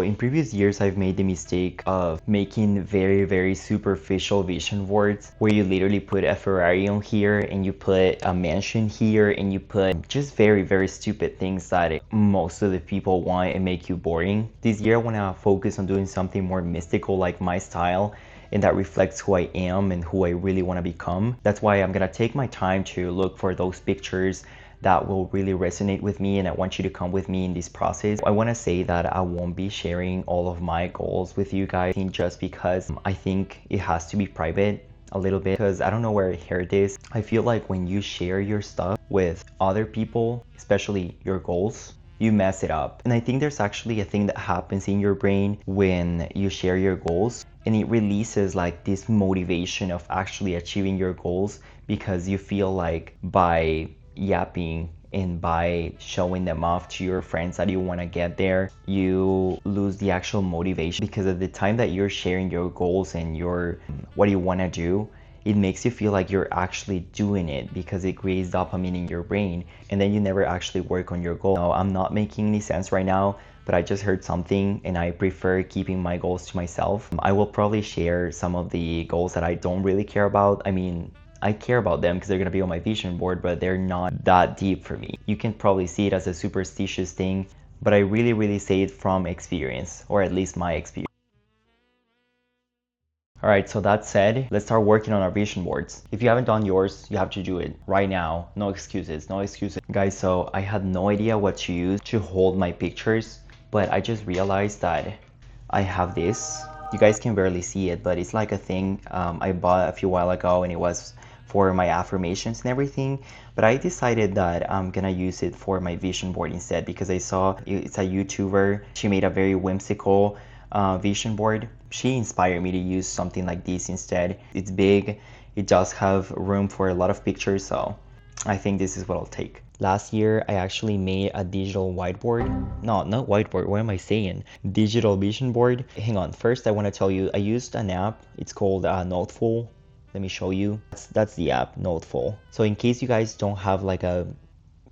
In previous years, I've made the mistake of making very superficial vision boards where you literally put a Ferrari on here and you put a mansion here and you put just very stupid things that most of the people want and make you boring. This year, I want to focus on doing something more mystical, like my style, and that reflects who I am and who I really want to become. That's why I'm gonna take my time to look for those pictures that will really resonate with me, and I want you to come with me in this process. I want to say that I won't be sharing all of my goals with you guys just because I think it has to be private a little bit, because I don't know where I heard this. I feel like when you share your stuff with other people, especially your goals, you mess it up. And I think there's actually a thing that happens in your brain when you share your goals, and it releases like this motivation of actually achieving your goals, because you feel like by yapping and by showing them off to your friends that you want to get there, you lose the actual motivation, because at the time that you're sharing your goals and your what you want to do, it makes you feel like you're actually doing it, because it creates dopamine in your brain, and then you never actually work on your goal. Now, I'm not making any sense right now, but I just heard something and I prefer keeping my goals to myself. I will probably share some of the goals that I don't really care about. I mean, I care about them because they're gonna be on my vision board, but they're not that deep for me. You can probably see it as a superstitious thing, but I really say it from experience, or at least my experience. Alright, so that said, let's start working on our vision boards. If you haven't done yours, you have to do it right now. No excuses, no excuses. Guys, so I had no idea what to use to hold my pictures, but I just realized that I have this. You guys can barely see it, but it's like a thing I bought a few while ago, and it was for my affirmations and everything, but I decided that I'm gonna use it for my vision board instead, because I saw it's a YouTuber. She made a very whimsical vision board. She inspired me to use something like this instead. It's big, it does have room for a lot of pictures, so I think this is what I'll take. Last year, I actually made a digital whiteboard. No, not whiteboard, what am I saying? Digital vision board. Hang on, first I want to tell you, I used an app. It's called Noteful. Let me show you. That's the app, Noteful. So in case you guys don't have like a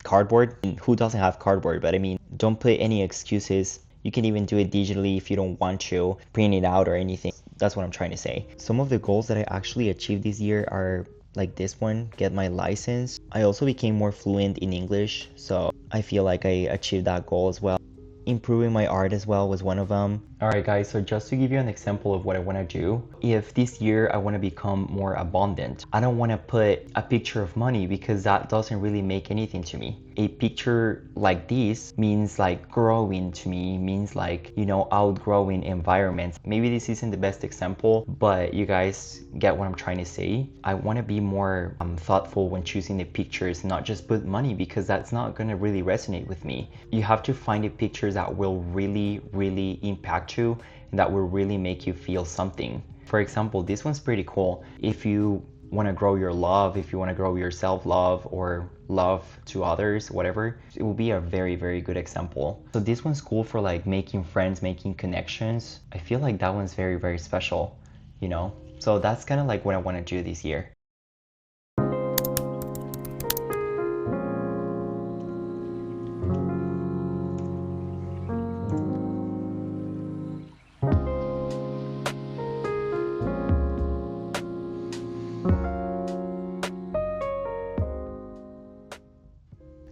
cardboard, who doesn't have cardboard? But I mean, don't put any excuses. You can even do it digitally if you don't want to print it out or anything. That's what I'm trying to say. Some of the goals that I actually achieved this year are like this one, get my license. I also became more fluent in English, so I feel like I achieved that goal as well. Improving my art as well was one of them. Alright guys, so just to give you an example of what I want to do, if this year I want to become more abundant, I don't want to put a picture of money, because that doesn't really make anything to me. A picture like this means like growing to me, means like, you know, outgrowing environments. Maybe this isn't the best example, but you guys get what I'm trying to say. I want to be more thoughtful when choosing the pictures, not just put money, because that's not going to really resonate with me. You have to find the pictures that will really impact you and that will really make you feel something. For example, this one's pretty cool. If you want to grow your love, if you want to grow your self-love or love to others, whatever, it will be a very good example. So this one's cool for like making friends, making connections. I feel like that one's very special, you know? So that's kind of like what I want to do this year.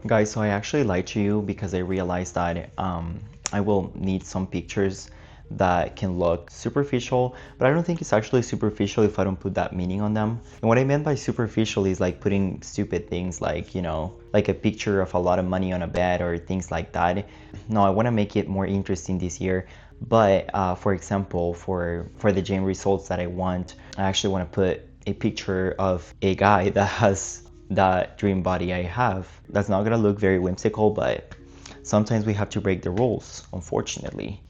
Guys, so I actually lied to you because I realized that I will need some pictures that can look superficial, but I don't think it's actually superficial if I don't put that meaning on them. And what I meant by superficial is like putting stupid things like, you know, like a picture of a lot of money on a bed or things like that. No, I want to make it more interesting this year. But for example, for the gym results that I want, I actually want to put a picture of a guy that has that dream body I have. That's not gonna look very whimsical, but sometimes we have to break the rules, unfortunately.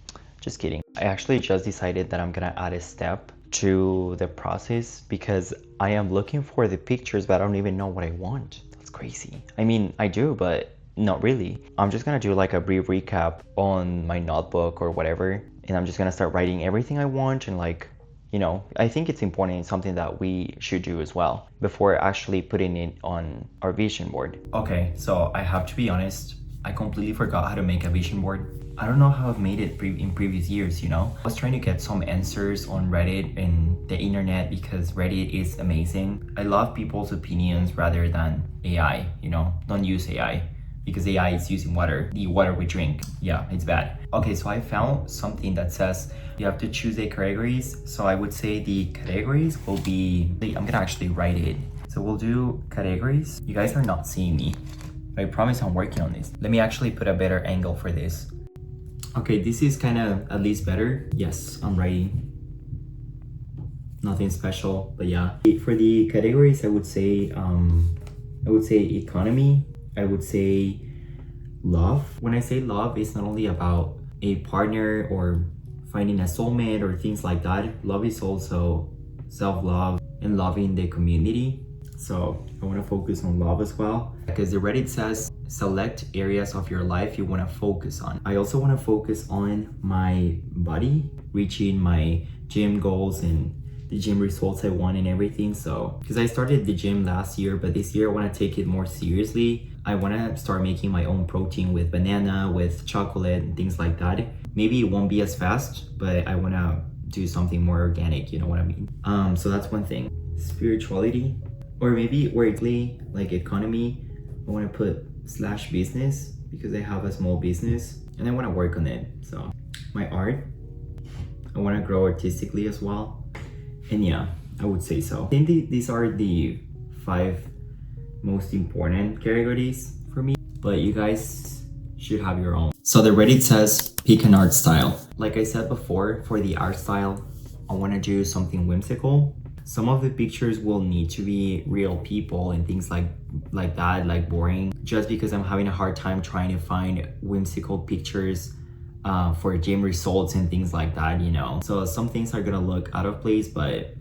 Just kidding. I actually just decided that I'm gonna add a step to the process, because I am looking for the pictures, but I don't even know what I want. That's crazy. I mean, I do, but not really. I'm just gonna do like a brief recap on my notebook or whatever, and I'm just gonna start writing everything I want, and like, you know, I think it's important. It's something that we should do as well before actually putting it on our vision board. Okay, so I have to be honest, I completely forgot how to make a vision board. I don't know how I've made it in previous years, you know? I was trying to get some answers on Reddit and the internet because Reddit is amazing. I love people's opinions rather than AI, you know? Don't use AI because AI is using water. The water we drink, yeah, it's bad. Okay, so I found something that says you have to choose the categories. So I would say the categories will be, I'm gonna actually write it. So we'll do categories. You guys are not seeing me, but I promise I'm working on this. Let me actually put a better angle for this. Okay, this is kind of at least better. Yes, I'm writing. Nothing special, but yeah. For the categories, I would say economy. I would say love. When I say love, it's not only about a partner or finding a soulmate or things like that. Love is also self-love and loving the community. So I want to focus on love as well, because the Reddit says select areas of your life you want to focus on. I also want to focus on my body, reaching my gym goals and the gym results I want and everything. So because I started the gym last year, but this year I want to take it more seriously. I want to start making my own protein with banana, with chocolate and things like that. Maybe it won't be as fast, but I want to do something more organic, you know what I mean? So that's one thing. Spirituality, or maybe worldly, like economy. I want to put / business because I have a small business and I want to work on it. So my art, I want to grow artistically as well. And yeah, I would say so. I think these are the 5 most important categories for me, but you guys should have your own. So the Reddit says pick an art style. Like I said before, for the art style, I want to do something whimsical. Some of the pictures will need to be real people and things like that, like boring, just because I'm having a hard time trying to find whimsical pictures for gym results and things like that, you know? So some things are gonna look out of place, but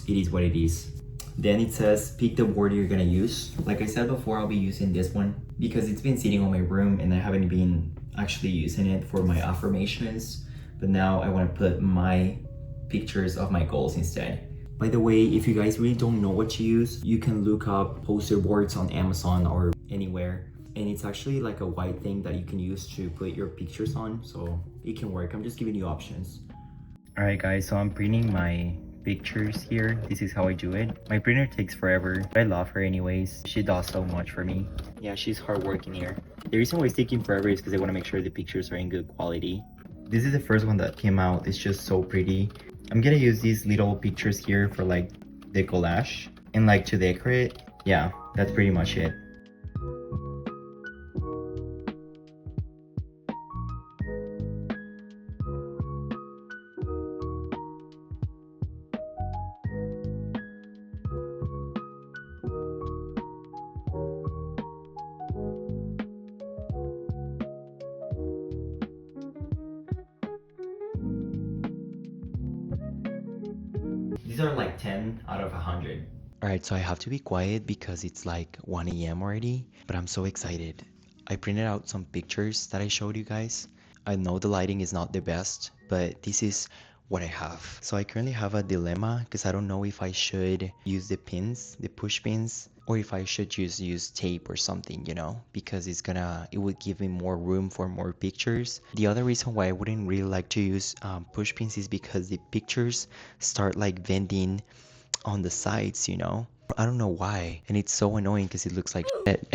it is what it is. Then it says pick the board you're gonna use. Like I said before, I'll be using this one because it's been sitting on my room and I haven't been actually using it for my affirmations. But now I want to put my pictures of my goals instead. By the way, if you guys really don't know what to use, you can look up poster boards on Amazon or anywhere. And it's actually like a white thing that you can use to put your pictures on. So it can work. I'm just giving you options. All right, guys, so I'm printing my pictures here. This is how I do it. My printer takes forever, but I love her anyways. She does so much for me. Yeah, she's hardworking here. The reason why it's taking forever is because I want to make sure the pictures are in good quality. This is the first one that came out. It's just so pretty. I'm gonna use these little pictures here for like the collage and like to decorate. Yeah, that's pretty much it. These are like 10 out of 100. Alright, so I have to be quiet because it's like 1 a.m. already, but I'm so excited. I printed out some pictures that I showed you guys. I know the lighting is not the best, but this is what I have. So I currently have a dilemma because I don't know if I should use the pins, the push pins, or if I should just use tape or something, you know, because it would give me more room for more pictures. The other reason why I wouldn't really like to use push pins is because the pictures start like bending on the sides, you know. I don't know why, and it's so annoying because it looks like shit.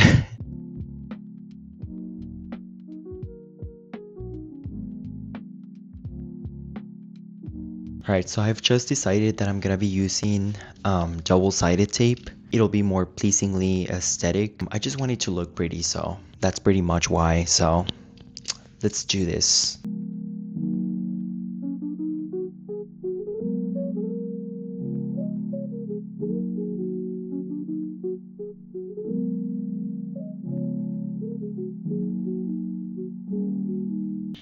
Alright, so I've just decided that I'm gonna be using double-sided tape. It'll be more pleasingly aesthetic. I just want it to look pretty, so that's pretty much why. So let's do this.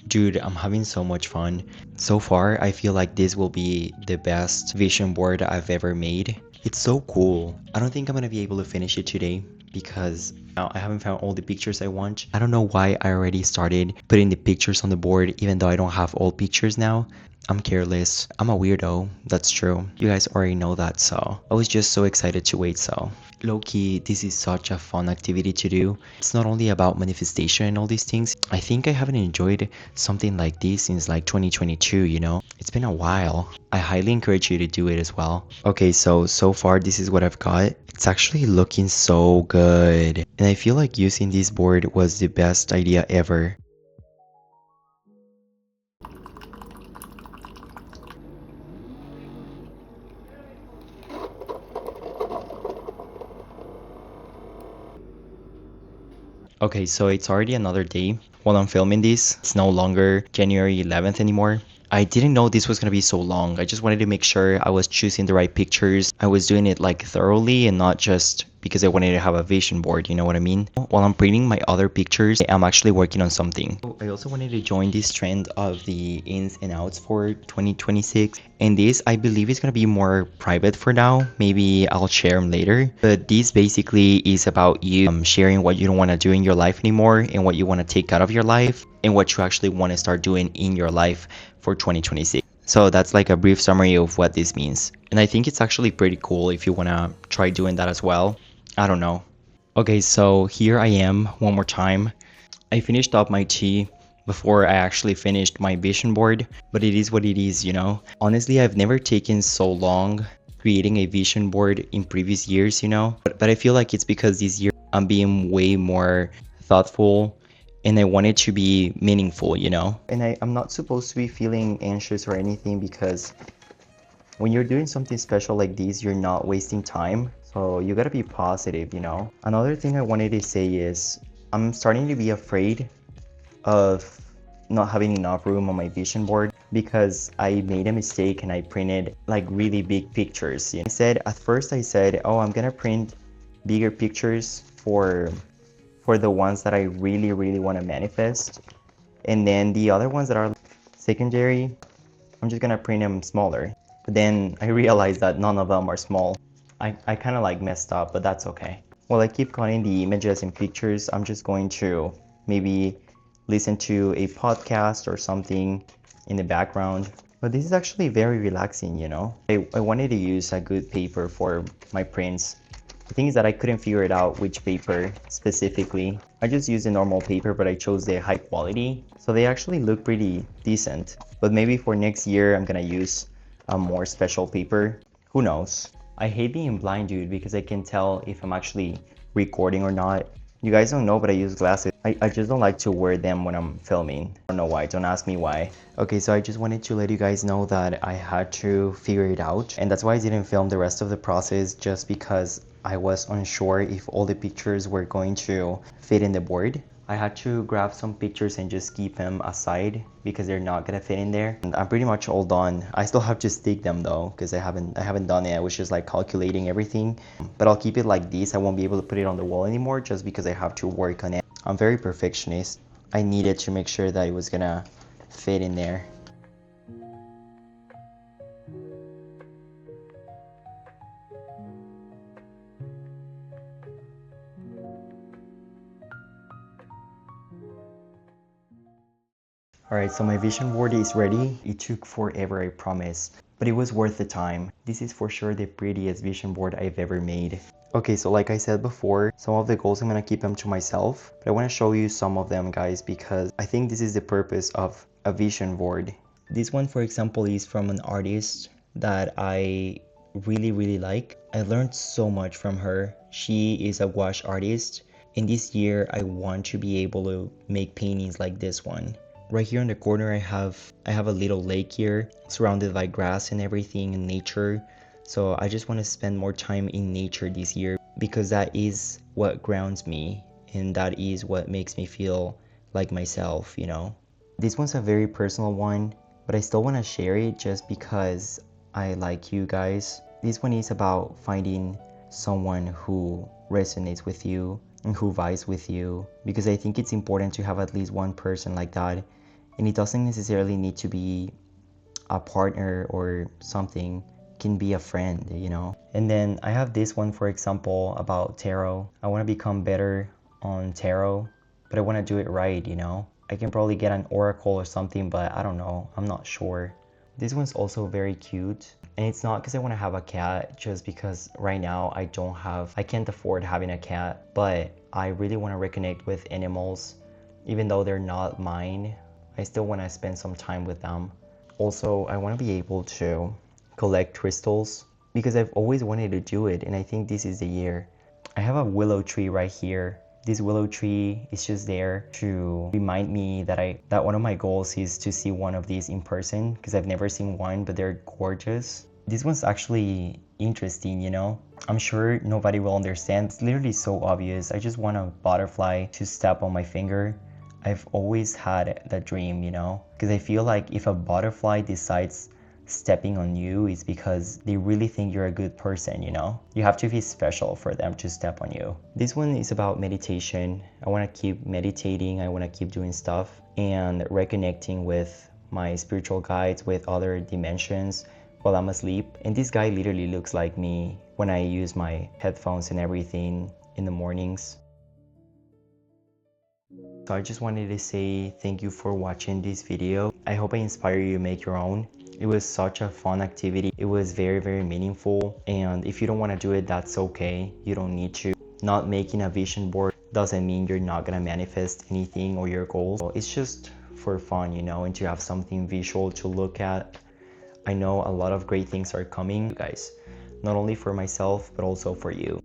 Dude, I'm having so much fun. So far, I feel like this will be the best vision board I've ever made. It's so cool. I don't think I'm gonna be able to finish it today because I haven't found all the pictures I want. I don't know why I already started putting the pictures on the board even though I don't have all pictures now. I'm careless. I'm a weirdo. That's true. You guys already know that, so I was just so excited to wait, so. Low-key, this is such a fun activity to do. It's not only about manifestation and all these things. I think I haven't enjoyed something like this since like 2022, you know? It's been a while. I highly encourage you to do it as well. Okay, so far this is what I've got. It's actually looking so good. And I feel like using this board was the best idea ever. Okay, so it's already another day while I'm filming this. It's no longer January 11th anymore. I didn't know this was gonna be so long. I just wanted to make sure I was choosing the right pictures. I was doing it like thoroughly and not just because I wanted to have a vision board, you know what I mean? While I'm printing my other pictures, I'm actually working on something. I also wanted to join this trend of the ins and outs for 2026. And this, I believe, is gonna be more private for now. Maybe I'll share them later. But this basically is about you sharing what you don't want to do in your life anymore and what you want to take out of your life and what you actually want to start doing in your life for 2026. So that's like a brief summary of what this means. And I think it's actually pretty cool if you want to try doing that as well. I don't know. Okay, so here I am one more time. I finished up my tea before I actually finished my vision board, but it is what it is, you know? Honestly, I've never taken so long creating a vision board in previous years, you know? But I feel like it's because this year I'm being way more thoughtful and I want it to be meaningful, you know? And I'm not supposed to be feeling anxious or anything because when you're doing something special like this, you're not wasting time. So you gotta be positive, you know? Another thing I wanted to say is I'm starting to be afraid of not having enough room on my vision board because I made a mistake and I printed like really big pictures. You know? At first I said, oh, I'm gonna print bigger pictures for the ones that I really want to manifest. And then the other ones that are secondary, I'm just gonna print them smaller. But then I realized that none of them are small. I kind of like messed up, but that's okay. While I keep cutting the images and pictures, I'm just going to maybe listen to a podcast or something in the background. But this is actually very relaxing, you know? I wanted to use a good paper for my prints. The thing is that I couldn't figure it out which paper specifically. I just used a normal paper, but I chose the high quality. So they actually look pretty decent. But maybe for next year, I'm gonna use a more special paper. Who knows? I hate being blind, dude, because I can tell if I'm actually recording or not. You guys don't know, but I use glasses. I just don't like to wear them when I'm filming. I don't know why, don't ask me why. Okay, so I just wanted to let you guys know that I had to figure it out. And that's why I didn't film the rest of the process, just because I was unsure if all the pictures were going to fit in the board. I had to grab some pictures and just keep them aside because they're not gonna fit in there. And I'm pretty much all done. I still have to stick them though because I haven't done it. I was just like calculating everything. But I'll keep it like this. I won't be able to put it on the wall anymore just because I have to work on it. I'm very perfectionist. I needed to make sure that it was gonna fit in there. Alright, so my vision board is ready. It took forever, I promise, but it was worth the time. This is for sure the prettiest vision board I've ever made. Okay, so like I said before, some of the goals I'm gonna keep them to myself, but I wanna show you some of them, guys, because I think this is the purpose of a vision board. This one, for example, is from an artist that I really like. I learned so much from her. She is a gouache artist. And this year, I want to be able to make paintings like this one. Right here in the corner, I have a little lake here surrounded by grass and everything and nature. So I just want to spend more time in nature this year because that is what grounds me and that is what makes me feel like myself, you know. This one's a very personal one, but I still want to share it just because I like you guys. This one is about finding someone who resonates with you and who vibes with you, because I think it's important to have at least one person like that. And it doesn't necessarily need to be a partner or something. It can be a friend, you know. And then I have this one, for example, about tarot. I want to become better on tarot, but I want to do it right, you know. I can probably get an oracle or something, but I don't know. I'm not sure This one's also very cute. And it's not because I want to have a cat, just because right now I can't afford having a cat, but I really want to reconnect with animals. Even though they're not mine, I still want to spend some time with them. Also, I want to be able to collect crystals because I've always wanted to do it, and I think this is the year. I have a willow tree right here. This willow tree is just there to remind me that one of my goals is to see one of these in person, because I've never seen one, but they're gorgeous. This one's actually interesting, you know? I'm sure nobody will understand. It's literally so obvious. I just want a butterfly to step on my finger. I've always had that dream, you know? Because I feel like if a butterfly decides stepping on you, it's because they really think you're a good person, you know? You have to be special for them to step on you. This one is about meditation. I want to keep meditating. I want to keep doing stuff and reconnecting with my spiritual guides, with other dimensions while I'm asleep. And this guy literally looks like me when I use my headphones and everything in the mornings. So I just wanted to say thank you for watching this video. I hope I inspire you to make your own. It was such a fun activity. It was very, very meaningful. And if you don't want to do it, that's okay. You don't need to. Not making a vision board doesn't mean you're not gonna manifest anything or your goals. It's just for fun, you know, and to have something visual to look at. I know a lot of great things are coming, guys, not only for myself, but also for you.